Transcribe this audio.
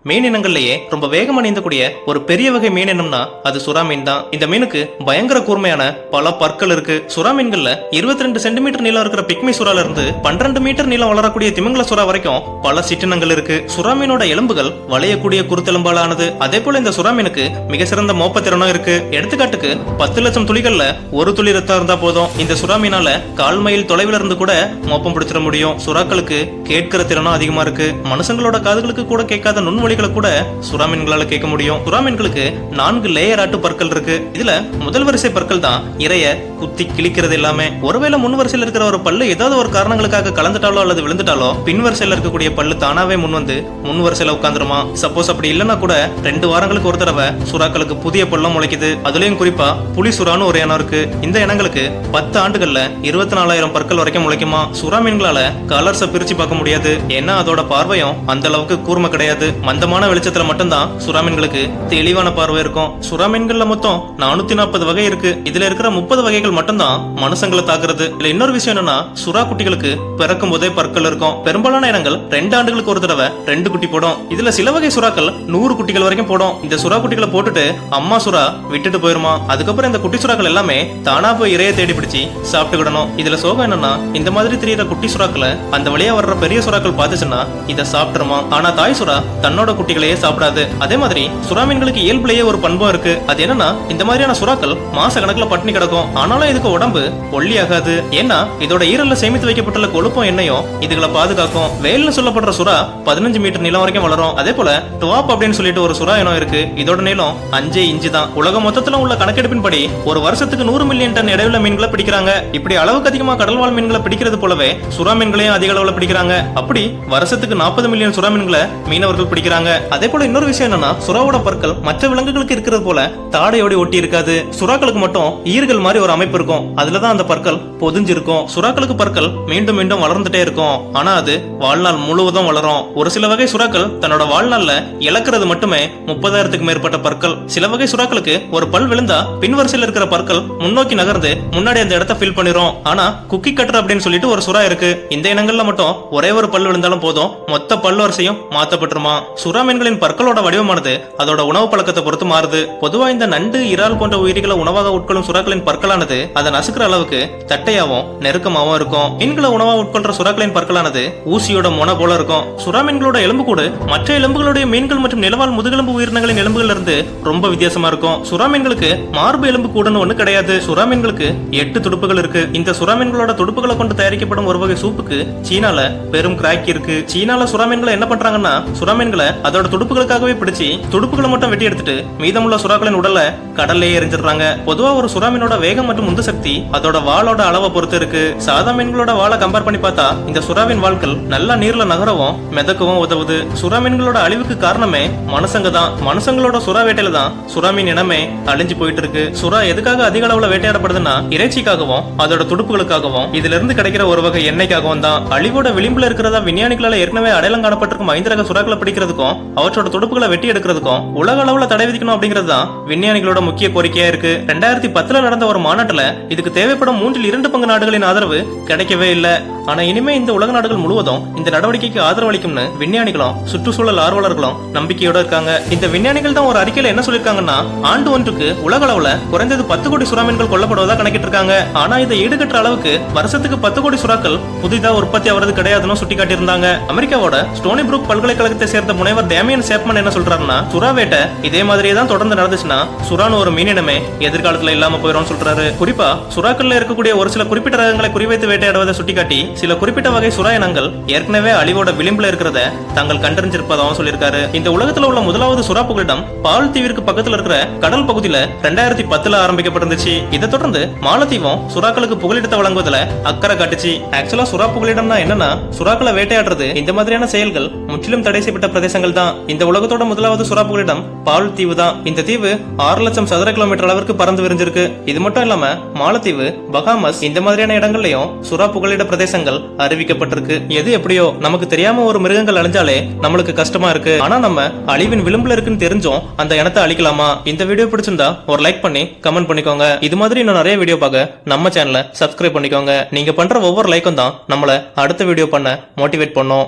மீன் இனங்கள்லயே ரொம்ப வேகமா நீந்தக்கூடிய ஒரு பெரிய வகை மீன் இனம்னா அது சுறா மீன் தான். இந்த மீனுக்கு பயங்கர கூர்மையான பல பற்கள் இருக்கு. சுறா மீன்கள்ல 22 சென்டிமீட்டர் நீளம் இருக்கிற பிக்மி சுறால இருந்து 12 மீட்டர் நீளம் வளரக்கூடிய திமிங்கல சுறா வரைக்கும் பல சிற்றினங்கள் இருக்கு. சுறா மீனோட எலும்புகள் வளையக்கூடிய குருத்தெலும்பால் ஆனது. அதே போல இந்த சுறா மீனுக்கு மிக சிறந்த மோப்பத்திறனும் இருக்கு. எடுத்துக்காட்டுக்கு 10 லட்சம் துளிகள்ல ஒரு துளி ரத்தம் இருந்தா போதும் இந்த சுறா மீனால 1/4 மைல் தொலைவில் இருந்து கூட மோப்பம் பிடிச்சிட முடியும். சுறாக்களுக்கு கேட்கிற திறனும் அதிகமா இருக்கு. மனுஷங்களோட காதுகளுக்கு கூட கேட்காத நுண்மொழிகளை கூட சுறா மீன்களால கேட்க முடியும். சுறா மீன்களுக்கு 4 லேயர் ஆட்டு பற்கள் இருக்கு. இதுல முதல் வரிசை பற்கள் தான் இறைய குத்தி கிழிக்கிறது எல்லாமே. ஒருவேளை முன் வரிசையில் இருக்கிற ஒரு பல்லு ஏதாவது ஒரு காரணங்களுக்காக கலந்துட்டாலோ அல்லது விழுந்துட்டாலோ பின் வரிசையில் இருக்கக்கூடிய பல்லு தானாவே முன் வந்து முன் வரிசையில உட்காந்துருமா. சப்போஸ் அப்படி இல்லைன்னா கூட 2 வாரங்களுக்கு ஒரு தடவை சுறாக்களுக்கு புதிய பல்லம் முளைக்குது. அதுலயும் குறிப்பா புலி சுறான்னு ஒரு இனம் இருக்கு. இந்த இனங்களுக்கு 10 ஆண்டுகள்ல 24,000 பற்கள் வரைக்கும் முளைக்குமா. சுறா மீன்களால கலர்ஸ பிரிச்சு பார்க்க முடியாது. ஏன்னா அதோட பார்வையும் அந்த அளவுக்கு கூர்மை கிடையாது. மந்தமான வெளிச்சத்துல மட்டும்தான் சுறா மீன்களுக்கு தெளிவான பார்வை இருக்கும். சுறா மீன்கள்ல மொத்தம் 440 வகை இருக்கு. இதுல இருக்கிற 30 வகைகள் மட்டும்தான் மனுஷங்களை தாக்குறது. இதுல இன்னொரு விஷயம் என்னன்னா சுறா குட்டிகளுக்கு பிறக்கும் போதே பற்கள் இருக்கும். பெரும்பாலான இனங்கள் 2 ஆண்டுகளுக்கு ஒரு தடவை 2 குட்டி போடும். இதுல சில வகை சுறாக்கள் 100 குட்டிகள் வரைக்கும் போடும். இந்த சுறா குட்டிகளை போட்டுட்டு அம்மா சுறா விட்டுட்டு போயிருமா. அதுக்கப்புறம் இந்த குட்டி சுறாக்கள் எல்லாமே தானா போய் இறைய தேடி பிடிச்சி சாப்பிட்டுக்கிடணும். இதுல சோகம் என்னன்னா இந்த மாதிரி தெரியற குட்டி சுறாக்களை அந்த வழியா வர்ற பெரிய சுறாக்கள் பார்த்துச்சுன்னா இதை சாப்பிட்டுருமா. ஆனா தாய் சுறா தன்னோட குட்டிகளையே சாப்பிடாது. அதே மாதிரி சுறா மீன்களுக்கு இயல்புலயே ஒரு பண்பும் இருக்கு. அது என்னன்னா இந்த மாதிரியான சுறாக்கள் மாச கணக்குல பட்டினி கிடக்கும். ஆனாலும் இதுக்கு உடம்பு ஒல்லி ஆகாது. ஏன்னா இதோட ஈரல்ல சேமித்து வைக்கப்பட்டுள்ள கொழுப்பும் எண்ணெயும் இதுகளை பாதுகாக்கும். வேல்னு சொல்லப்படுற சுறா 15 மீட்டர் நீளம் வரைக்கும் வளரும். அதே போல டுவாப் அப்படின்னு சொல்லிட்டு ஒரு சுறா இனம் இருக்கு. இதோட நீளம் 5 இன்ச்சு தான். உலக மொத்தத்துல உள்ள கணக்கெடுப்பின்படி ஒரு வருஷத்துக்கு 100 மில்லியன் டன் எடையுள்ள மீன்களை பிடிக்கிறாங்க. இப்படி அளவுக்கு அதிகமா கடல்வாழ் மீன்களை பிடிக்கிறது போலவே சுறா மீன்களையும் அதிக அளவுல பிடிக்கிறாங்க. அப்படி வருஷத்துக்கு 40 மில்லியன் சுறா மீன்களை மீனவர்கள் பிடிக்கிறாங்க. அதே போல இன்னொரு விஷயம் என்னன்னா சுறாவோட பற்கள் மற்ற விலங்குகளுக்கு இருக்கிறது போல தாடையோட ஒட்டி இருக்காது. சுறாக்களுக்கு மட்டும் ஈர்கள் மாதிரி ஒரு அமைப்பு இருக்கும். அதுலதான் அந்த பற்கள் பொதிஞ்சிருக்கும். சுறாக்களுக்கு பற்கள் மீண்டும் மீண்டும் வளர்ந்துட்டே இருக்கும். ஆனா அது வாழ்நாள் முழுவதும் வளரும். ஒரு சில வகை சுறாக்கள் தன்னோட வாழ்நாள்ல இழக்கிறது மட்டுமே 30,000க்கு மேற்பட்ட பற்கள். சில வகை சுறாக்களுக்கு ஒரு பல் விழுந்தா பின் வரிசையில் இருக்கிற பற்கள் முன்னோக்கி நகர்ந்து முன்னாடி அந்த இடத்தை ஃபில் பண்ணிரும். ஆனா குக்கி கட்டர் அப்படின்னு சொல்லிட்டு ஒரு சுறா இருக்கு. இந்த இனங்கள்ல மட்டும் ஒரே ஒரு பல் விழுந்தாலும் போதும் மொத்த பல் வரிசையும் மாத்தப்பட்டுருமா. சுறா மீன்களின் பற்களோட வடிவமானது அதோட உணவு பழக்கத்தை பொறுத்து மாறுது. பொதுவா இந்த நண்டு இறால் போன்ற உயிரிகளை உணவாக உட்கொள்ளும் சுறாக்களின் பற்களானது அதை நசுக்கிற அளவுக்கு தட்டையாவும் நெருக்கமாவும் இருக்கும். மீன்களை உணவா உட்கொள்ற சுறாக்களின் பற்களானது ஊசியோட முனை போல இருக்கும். சுறா மீன்களோட எலும்பு கூட மற்ற எலும்புகளுடைய மீன்கள் மற்றும் நிலவாழ் முதுகெலும்பு உயிரினங்களின் எலும்புகள் இருந்து ரொம்ப வித்தியாசமா இருக்கும். சுறா மீன்களுக்கு மார்பு எலும்பு கூடன்னு ஒண்ணு கிடையாது. சுறா மீன்களுக்கு 8 துடுப்புகள் இருக்கு. இந்த சுறா மீன்களோட துடுப்புகளை கொண்டு தயாரிக்கப்படும் ஒரு வகை சூப்புக்கு சீனால பெரும் கிராக்கி இருக்கு. சீனால சுறா மீன்களை என்ன பண்றாங்கன்னா சுறா மீன்களை அதோட துடுப்புகளுக்காகவே பிடிச்சி துடுப்புகளை மட்டும் வெட்டி எடுத்துட்டு மீதமுள்ள சுறாக்களின் உடலை கடல்லே எரிஞ்சிடுறாங்க. பொதுவா ஒரு சுறா மீனோட வேகம் மற்றும் உந்து சக்தி அதோட வாளோட அளவை பொறுத்து இருக்கு. சாதா மீன்களோட வாளை கம்பேர் பண்ணி பார்த்தா இந்த சுறாவின் வாள்கள் நல்லா நீர்ல நகரவும் மிதக்கவும் உதவுது. சுறா மீன்களோட அழிவுக்கு காரணமே மனுஷங்க தான். மனுஷங்களோட சுறா வேட்டையில தான் சுறா மீன் இனமே அழிஞ்சு போயிட்டு இருக்கு. சுறா எதுக்காக அதிக அளவுல வேட்டையாடப்படுதுன்னா இறைச்சிக்காகவும் அதோட துடுப்புகளுக்காகவும் இதுல இருந்து கிடைக்கிற ஒரு வகை எண்ணெய்க்காகவும் தான். அழிவோட விளிம்புல இருக்கிறதா விஞ்ஞானிகளால ஏற்கனவே அடையாளம் காணப்பட்டிருக்கும் 5 ரக சுறாக்களை பிடிக்கிறதுக்கும் அவற்றோட துடுப்புகளை வெட்டி எடுக்கிறதுக்கும் உலக அளவுல தடை விதிக்கணும் அப்படிங்கிறது தான் விஞ்ஞானிகளோட முக்கிய கோரிக்கையா இருக்கு. 2010 நடந்த ஒரு மாநாட்டுல இதுக்கு தேவைப்படும் 3/2 பங்கு நாடுகளின் ஆதரவு கிடைக்கவே இல்லை. ஆனா இனிமே இந்த உலக நாடுகள் முழுவதும் இந்த நடவடிக்கைக்கு ஆதரவு அளிக்கும்னு விஞ்ஞானிகளும் சுற்றுச்சூழல் ஆர்வலர்களும் நம்பிக்கையோட இருக்காங்க. இந்த விஞ்ஞானிகள் தான் ஒரு அறிக்கையில என்ன சொல்லிருக்காங்கன்னா ஆண்டு ஒன்றுக்கு உலக அளவுல குறைந்தது 10 கோடி சுறா மீன்கள் கொல்லப்படுவதா கணக்கிட்டு இருக்காங்க. ஆனா இதை ஈடுகட்டுற அளவுக்கு வருஷத்துக்கு 10 கோடி சுறாக்கள் புதிதா உற்பத்தி ஆவது கிடையாதுன்னு சுட்டி காட்டியிருந்தாங்க. அமெரிக்காவோட ஸ்டோனி புரூக் பல்கலைக்கழகத்தை சேர்ந்த முனைவர் டேமியன் சேப்மன் என்ன சொல்றாருன்னா சுறா வேட்டை இதே மாதிரியே தான் தொடர்ந்து நடந்துச்சுன்னா சுறான்னு ஒரு மீனினமே எதிர்காலத்துல இல்லாம போயிடும் சொல்றாரு. குறிப்பா சுறாக்கள்ல இருக்கக்கூடிய ஒரு சில குறிப்பிட்ட ரகங்களை குறிவைத்து வேட்டையாடுவதை சுட்டிக்காட்டி சில குறிப்பிட்ட வகை சுறா இனங்கள் ஏற்கனவே அழிவோட விளிம்புல இருக்கிறத தாங்கள் கண்டறிஞ்சிருப்பதாகவும் சொல்லியிருக்காரு. இந்த உலகத்துல உள்ள முதலாவது சுறா புகலிடம் பால் தீவிற்கு பக்கத்துல இருக்கிற கடல் பகுதியில 2010 ஆரம்பிக்கப்பட்டிருந்துச்சு. இதை தொடர்ந்து மாலத்தீவும் சுறாக்களுக்கு புகலிடத்தை வழங்குவதில் அக்கறை காட்டுச்சு. ஆக்சுவலா சுறா புகலிடம்னா என்னன்னா சுறாக்களை வேட்டையாடுறது இந்த மாதிரியான செயல்கள் முற்றிலும் தடை செய்யப்பட்ட பிரதேசங்கள் தான். இந்த உலகத்தோட முதலாவது சுறா புகலிடம் பால் தீவு தான். இந்த தீவு 6 லட்சம் சதுர கிலோமீட்டர் அளவிற்கு பறந்து விரிஞ்சிருக்கு. இது மட்டும் இல்லாம மாலத்தீவு, பகாமஸ் இந்த மாதிரியான இடங்கள்லயும் சுறா புகலிட பிரதேசங்கள் அறிவிக்கப்பட்டிருக்கு. எது எப்படியோ நமக்கு தெரியாம ஒரு மிருகங்கள் அழிஞ்சாலே நம்மளுக்கு கஷ்டமா இருக்கு. ஆனா நம்ம அழிவின் விளிம்புல இருக்குன்னு தெரிஞ்சும் அந்த இனத்தை அழிக்கலாமா? இந்த வீடியோ பிடிச்சிருந்தா ஒரு லைக் பண்ணி கமெண்ட் பண்ணிக்கோங்க. இது மாதிரி இன்னும் நிறைய வீடியோ பார்க்க நம்ம சேனலை சப்ஸ்கிரைப் பண்ணிக்கோங்க. நீங்க பண்ற ஒவ்வொரு லைக்கும் தான் நம்மள அடுத்த வீடியோ பண்ண மோட்டிவேட் பண்ணும்.